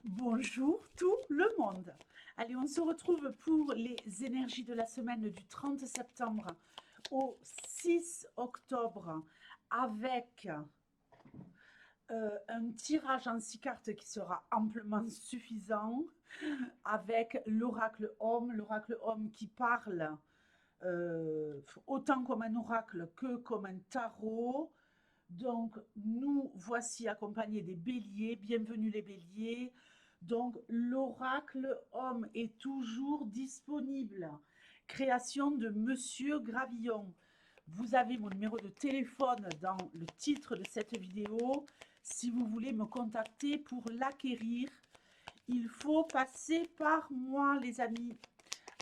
Bonjour tout le monde. Allez, on se retrouve pour les énergies de la semaine du 30 septembre au 6 octobre avec un tirage en 6 cartes qui sera amplement suffisant, avec l'oracle homme qui parle autant comme un oracle que comme un tarot. Donc, nous voici accompagnés des béliers. Bienvenue les béliers. Donc, l'oracle homme est toujours disponible. Création de Monsieur Gravillon. Vous avez mon numéro de téléphone dans le titre de cette vidéo. Si vous voulez me contacter pour l'acquérir, il faut passer par moi, les amis.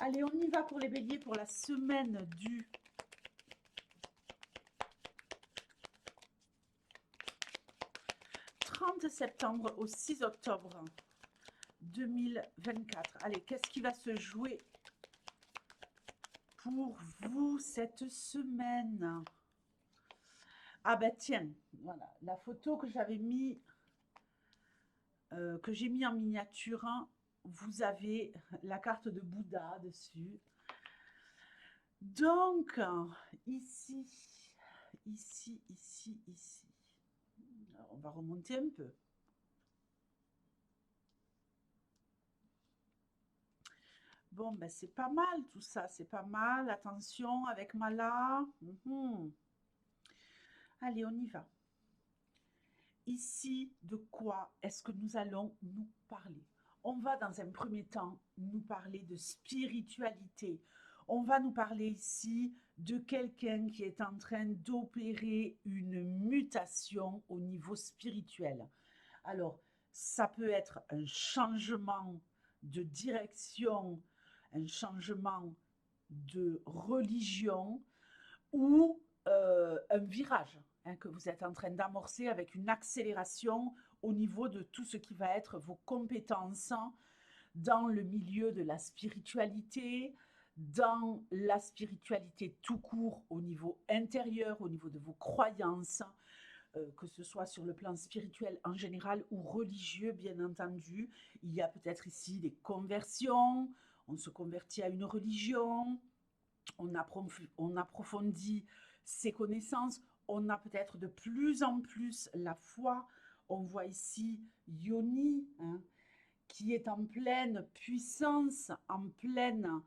Allez, on y va pour les béliers pour la semaine du 30 septembre au 6 octobre 2024. Allez, qu'est-ce qui va se jouer pour vous cette semaine? Ah ben tiens, voilà, la photo que j'avais mis, que j'ai mis en miniature, hein, vous avez la carte de Bouddha dessus. Donc, ici, ici. Alors, on va remonter un peu. Bon, ben c'est pas mal tout ça, c'est pas mal. Attention avec Mala. Allez, on y va. Ici, de quoi est-ce que nous allons nous parler? On va dans un premier temps nous parler de spiritualité. On va nous parler ici de quelqu'un qui est en train d'opérer une mutation au niveau spirituel. Alors, ça peut être un changement de direction, un changement de religion ou un virage, hein, que vous êtes en train d'amorcer avec une accélération au niveau de tout ce qui va être vos compétences dans le milieu de la spiritualité, dans la spiritualité tout court au niveau intérieur, au niveau de vos croyances, que ce soit sur le plan spirituel en général ou religieux, bien entendu. Il y a peut-être ici des conversions, on se convertit à une religion, on approfondit ses connaissances, on a peut-être de plus en plus la foi. On voit ici Yoni, hein, qui est en pleine puissance, en pleine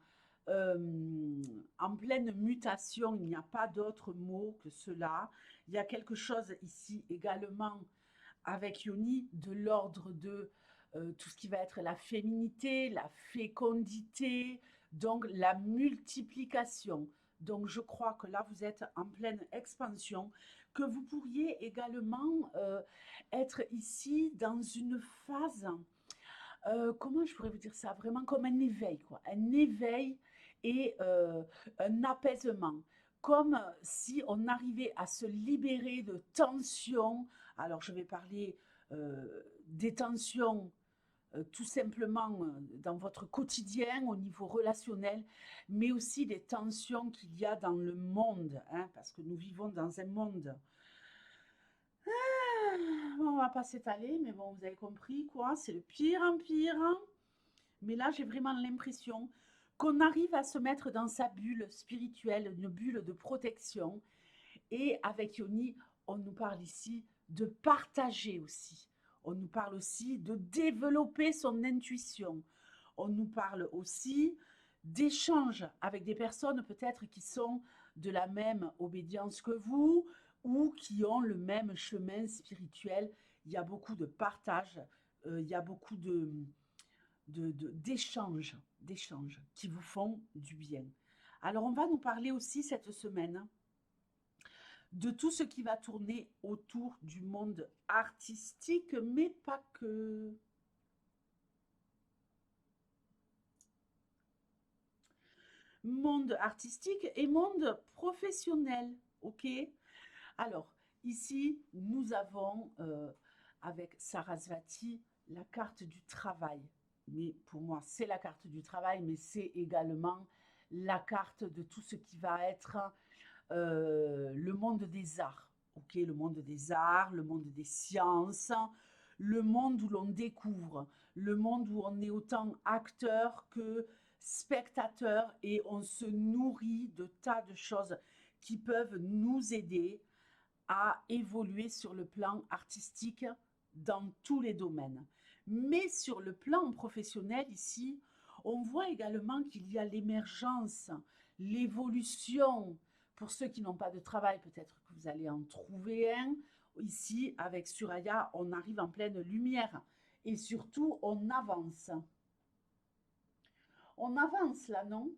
mutation. Il n'y a pas d'autre mot que cela. Il y a quelque chose ici également avec Yoni de l'ordre de tout ce qui va être la féminité, la fécondité, donc la multiplication. Donc je crois que là, vous êtes en pleine expansion, que vous pourriez également être ici dans une phase, comment je pourrais vous dire ça, vraiment comme un éveil, quoi. Un éveil et un apaisement. Comme si on arrivait à se libérer de tensions. Alors, je vais parler des tensions tout simplement dans votre quotidien au niveau relationnel, mais aussi des tensions qu'il y a dans le monde, hein, parce que nous vivons dans un monde. On va pas s'étaler, mais bon, vous avez compris quoi, c'est le pire en pire. Mais là, j'ai vraiment l'impression qu'on arrive à se mettre dans sa bulle spirituelle, une bulle de protection. Et avec Yoni, on nous parle ici de partager aussi. On nous parle aussi de développer son intuition. On nous parle aussi d'échanges avec des personnes peut-être qui sont de la même obédience que vous ou qui ont le même chemin spirituel. Il y a beaucoup de partage, il y a beaucoup d'échanges qui vous font du bien. Alors, on va nous parler aussi cette semaine de tout ce qui va tourner autour du monde artistique, mais pas que. Monde artistique et monde professionnel, ok? Alors, ici, nous avons, avec Sarasvati, la carte du travail. Mais pour moi, c'est la carte du travail, mais c'est également la carte de tout ce qui va être le monde des arts. Ok, le monde des arts, le monde des sciences, le monde où l'on découvre, le monde où on est autant acteur que spectateur et on se nourrit de tas de choses qui peuvent nous aider à évoluer sur le plan artistique dans tous les domaines. Mais sur le plan professionnel, ici, on voit également qu'il y a l'émergence, l'évolution. Pour ceux qui n'ont pas de travail, peut-être que vous allez en trouver un. Ici, avec Suraya, on arrive en pleine lumière. Et surtout, on avance. On avance là, non?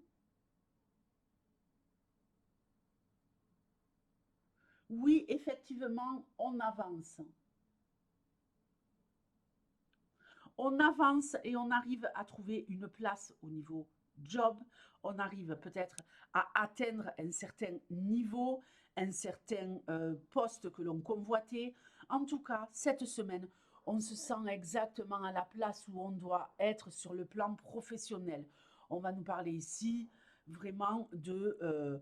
Oui, effectivement, on avance. On avance et on arrive à trouver une place au niveau job. On arrive peut-être à atteindre un certain niveau, un certain poste que l'on convoitait. En tout cas, cette semaine, on se sent exactement à la place où on doit être sur le plan professionnel. On va nous parler ici vraiment de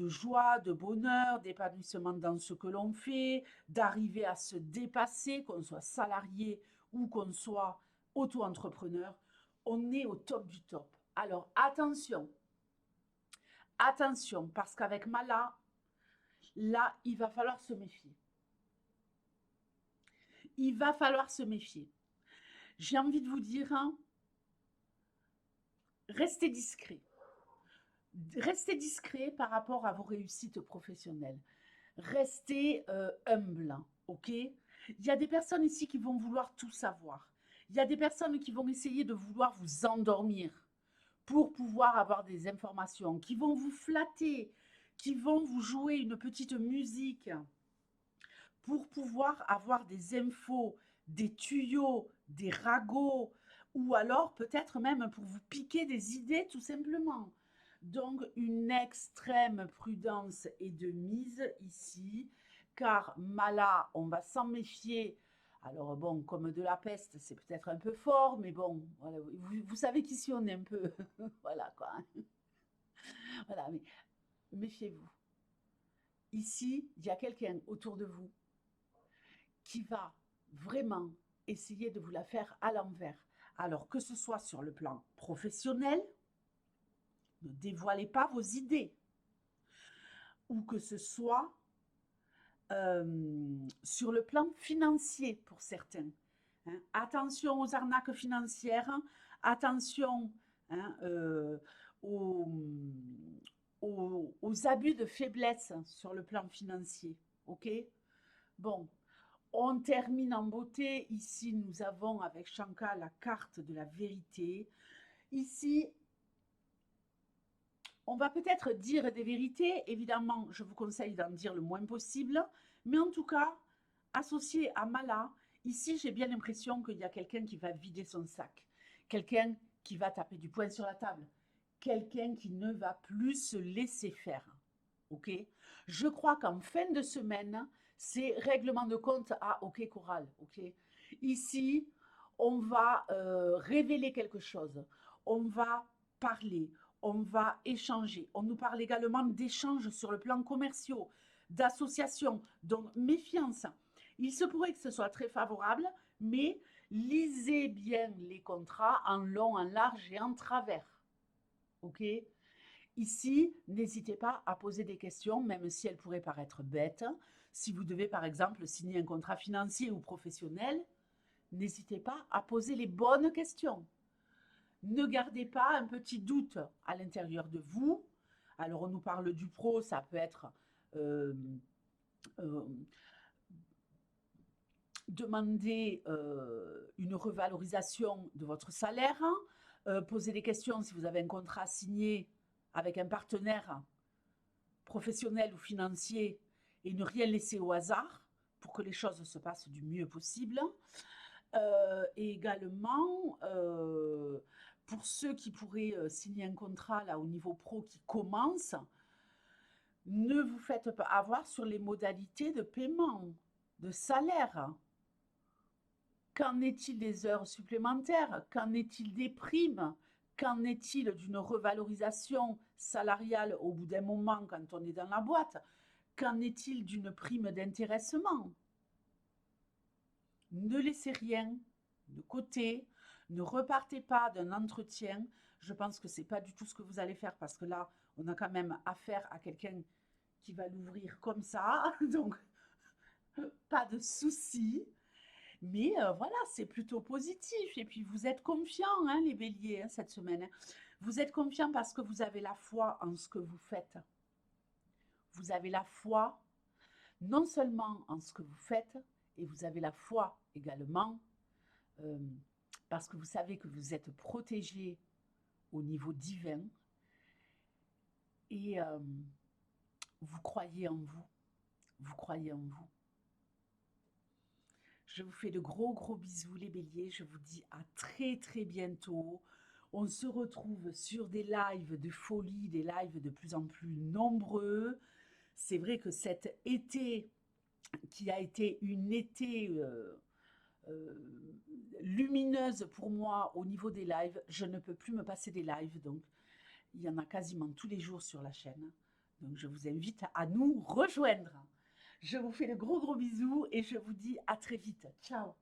joie, de bonheur, d'épanouissement dans ce que l'on fait, d'arriver à se dépasser, qu'on soit salarié ou qu'on soit auto-entrepreneur, on est au top du top. Alors attention, attention, parce qu'avec Mala, là, il va falloir se méfier. Il va falloir se méfier. J'ai envie de vous dire, hein, restez discret. Restez discret par rapport à vos réussites professionnelles. Restez humble, ok? Il y a des personnes ici qui vont vouloir tout savoir. Il y a des personnes qui vont essayer de vouloir vous endormir pour pouvoir avoir des informations, qui vont vous flatter, qui vont vous jouer une petite musique pour pouvoir avoir des infos, des tuyaux, des ragots, ou alors peut-être même pour vous piquer des idées tout simplement. Donc une extrême prudence est de mise ici, car Mala, on va s'en méfier. Alors bon, comme de la peste, c'est peut-être un peu fort, mais bon, voilà, vous savez qu'ici on est un peu, voilà quoi. Voilà, mais méfiez-vous. Ici, il y a quelqu'un autour de vous qui va vraiment essayer de vous la faire à l'envers. Alors que ce soit sur le plan professionnel, ne dévoilez pas vos idées, ou que ce soit sur le plan financier pour certains. Hein. Attention aux arnaques financières, attention hein, aux, aux abus de faiblesse sur le plan financier. Ok? Bon, on termine en beauté. Ici, nous avons avec Shanka la carte de la vérité. Ici, on va peut-être dire des vérités. Évidemment, je vous conseille d'en dire le moins possible. Mais en tout cas, associé à Mala, ici, j'ai bien l'impression qu'il y a quelqu'un qui va vider son sac. Quelqu'un qui va taper du poing sur la table. Quelqu'un qui ne va plus se laisser faire. Ok? Je crois qu'en fin de semaine, c'est règlement de compte à OK Choral. Ok? Ici, on va révéler quelque chose. On va parler. On va échanger. On nous parle également d'échanges sur le plan commercial, d'associations. Donc, méfiance. Il se pourrait que ce soit très favorable, mais lisez bien les contrats en long, en large et en travers. Ok? Ici, n'hésitez pas à poser des questions, même si elles pourraient paraître bêtes. Si vous devez, par exemple, signer un contrat financier ou professionnel, n'hésitez pas à poser les bonnes questions. Ne gardez pas un petit doute à l'intérieur de vous. Alors, on nous parle du pro, ça peut être euh, euh, demander une revalorisation de votre salaire, poser des questions si vous avez un contrat signé avec un partenaire professionnel ou financier et ne rien laisser au hasard pour que les choses se passent du mieux possible. Et également, pour ceux qui pourraient signer un contrat là au niveau pro qui commence, ne vous faites pas avoir sur les modalités de paiement, de salaire. Qu'en est-il des heures supplémentaires? Qu'en est-il des primes? Qu'en est-il d'une revalorisation salariale au bout d'un moment quand on est dans la boîte? Qu'en est-il d'une prime d'intéressement? Ne laissez rien de côté. Ne repartez pas d'un entretien. Je pense que ce n'est pas du tout ce que vous allez faire parce que là, on a quand même affaire à quelqu'un qui va l'ouvrir comme ça. Donc, pas de souci. Mais voilà, c'est plutôt positif. Et puis, vous êtes confiants, hein, les béliers, hein, cette semaine. Hein. Vous êtes confiants parce que vous avez la foi en ce que vous faites. Vous avez la foi non seulement en ce que vous faites, et vous avez la foi également euh, parce que vous savez que vous êtes protégé au niveau divin et vous croyez en vous. Vous croyez en vous. Je vous fais de gros gros bisous les béliers. Je vous dis à très très bientôt. On se retrouve sur des lives de folie, des lives de plus en plus nombreux. C'est vrai que cet été, qui a été une été lumineuse pour moi au niveau des lives, je ne peux plus me passer des lives. Donc, il y en a quasiment tous les jours sur la chaîne. Donc, je vous invite à nous rejoindre. Je vous fais de gros gros bisous et je vous dis à très vite. Ciao.